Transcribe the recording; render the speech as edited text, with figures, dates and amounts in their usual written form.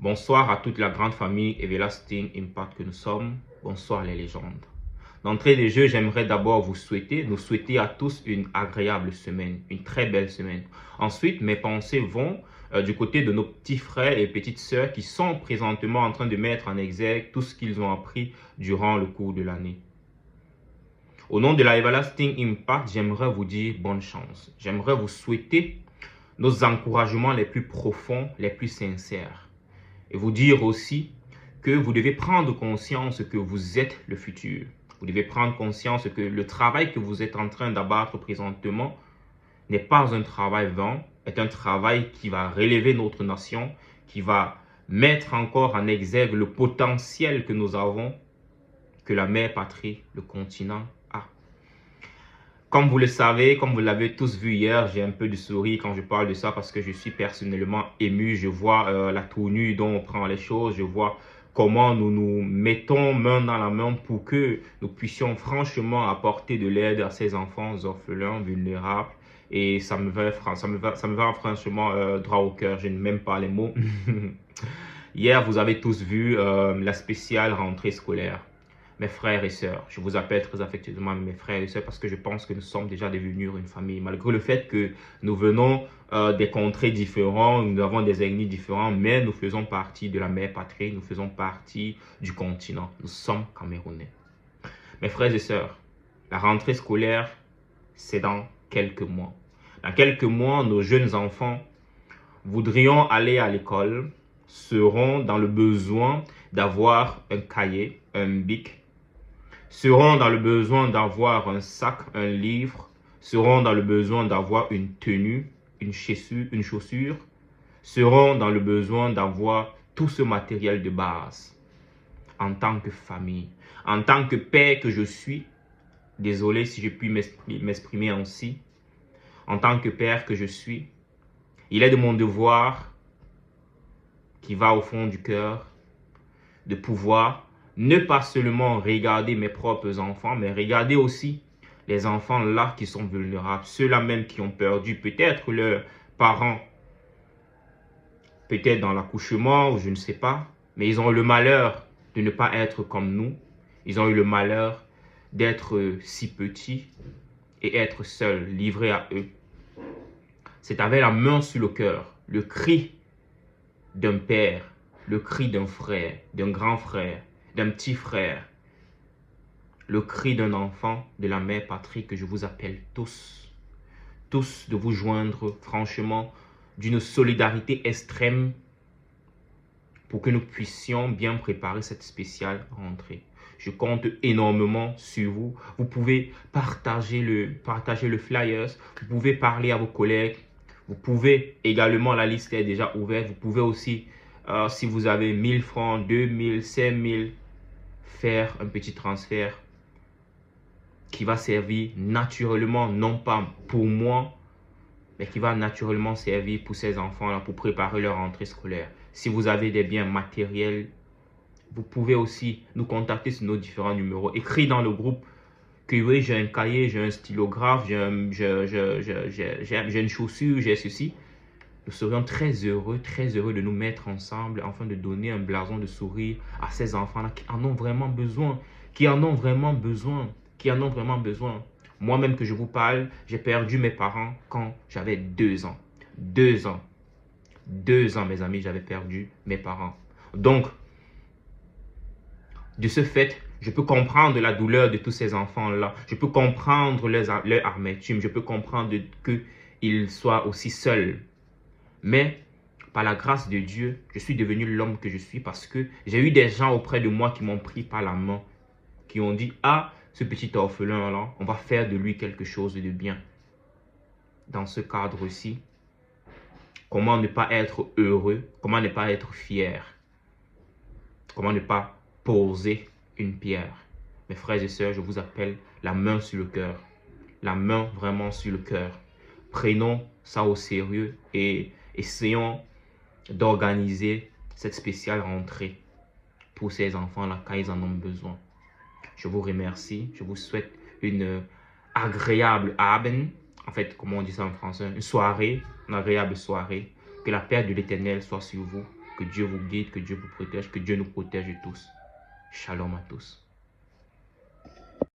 Bonsoir à toute la grande famille Everlasting Impact que nous sommes. Bonsoir les légendes. D'entrée de jeu, j'aimerais d'abord nous souhaiter à tous une agréable semaine, une très belle semaine. Ensuite, mes pensées vont du côté de nos petits frères et petites sœurs qui sont présentement en train de mettre en exergue tout ce qu'ils ont appris durant le cours de l'année. Au nom de la Everlasting Impact, j'aimerais vous dire bonne chance. J'aimerais vous souhaiter nos encouragements les plus profonds, les plus sincères. Et vous dire aussi que vous devez prendre conscience que vous êtes le futur. Vous devez prendre conscience que le travail que vous êtes en train d'abattre présentement n'est pas un travail vain, est un travail qui va relever notre nation, qui va mettre encore en exergue le potentiel que nous avons, que la mère patrie, le continent, a. Comme vous le savez, comme vous l'avez tous vu hier, j'ai un peu de sourire quand je parle de ça parce que je suis personnellement ému. Je vois la tournure dont on prend les choses, je vois comment nous nous mettons main dans la main pour que nous puissions franchement apporter de l'aide à ces enfants orphelins, vulnérables. Et ça me va franchement droit au cœur, je ne m'aime pas les mots. Hier, vous avez tous vu la spéciale rentrée scolaire. Mes frères et sœurs, je vous appelle très affectueusement mes frères et sœurs parce que je pense que nous sommes déjà devenus une famille. Malgré le fait que nous venons des contrées différentes, nous avons des ethnies différentes, mais nous faisons partie de la mère patrie, nous faisons partie du continent. Nous sommes Camerounais. Mes frères et sœurs, la rentrée scolaire, c'est dans quelques mois. Dans quelques mois, nos jeunes enfants voudrions aller à l'école, seront dans le besoin d'avoir un cahier, un bic, seront dans le besoin d'avoir un sac, un livre, seront dans le besoin d'avoir une tenue, une chaussure, seront dans le besoin d'avoir tout ce matériel de base. En tant que famille, en tant que père que je suis, désolé si je puis m'exprimer ainsi, en tant que père que je suis, il est de mon devoir qui va au fond du cœur de pouvoir ne pas seulement regarder mes propres enfants, mais regarder aussi les enfants là qui sont vulnérables, ceux-là même qui ont perdu peut-être leurs parents, peut-être dans l'accouchement ou je ne sais pas, mais ils ont eu le malheur de ne pas être comme nous, ils ont eu le malheur d'être si petits et être seuls, livrés à eux. C'est avec la main sur le cœur, le cri d'un père, le cri d'un frère, d'un grand frère, d'un petit frère, le cri d'un enfant de la mère patrie que je vous appelle tous de vous joindre franchement d'une solidarité extrême pour que nous puissions bien préparer cette spéciale rentrée. Je compte énormément sur vous. Vous pouvez partager le flyers, vous pouvez parler à vos collègues, vous pouvez également, la liste est déjà ouverte, vous pouvez aussi, si vous avez 1000 francs, 2000, 5000, faire un petit transfert qui va servir naturellement, non pas pour moi, mais qui va naturellement servir pour ces enfants-là, pour préparer leur rentrée scolaire. Si vous avez des biens matériels, vous pouvez aussi nous contacter sur nos différents numéros. Écris dans le groupe que oui, j'ai un cahier, j'ai un stylographe, j'ai une chaussure, j'ai ceci. Nous serions très heureux de nous mettre ensemble afin de donner un blason de sourire à ces enfants-là qui en ont vraiment besoin, qui en ont vraiment besoin. Moi-même que je vous parle, j'ai perdu mes parents quand j'avais 2 ans. 2 ans. 2 ans, mes amis, j'avais perdu mes parents. Donc, de ce fait, je peux comprendre la douleur de tous ces enfants-là. Je peux comprendre leur amertume. Je peux comprendre qu'ils soient aussi seuls. Mais, par la grâce de Dieu, je suis devenu l'homme que je suis parce que j'ai eu des gens auprès de moi qui m'ont pris par la main, qui ont dit « Ah, ce petit orphelin-là, on va faire de lui quelque chose de bien. » Dans ce cadre-ci, comment ne pas être heureux, comment ne pas être fier, comment ne pas poser une pierre. Mes frères et sœurs, je vous appelle la main sur le cœur, la main vraiment sur le cœur. Prenons ça au sérieux et essayons d'organiser cette spéciale rentrée pour ces enfants-là quand ils en ont besoin. Je vous remercie. Je vous souhaite une agréable Abend. En fait, comment on dit ça en français? Une agréable soirée. Que la paix de l'Éternel soit sur vous. Que Dieu vous guide, que Dieu vous protège, que Dieu nous protège tous. Shalom à tous.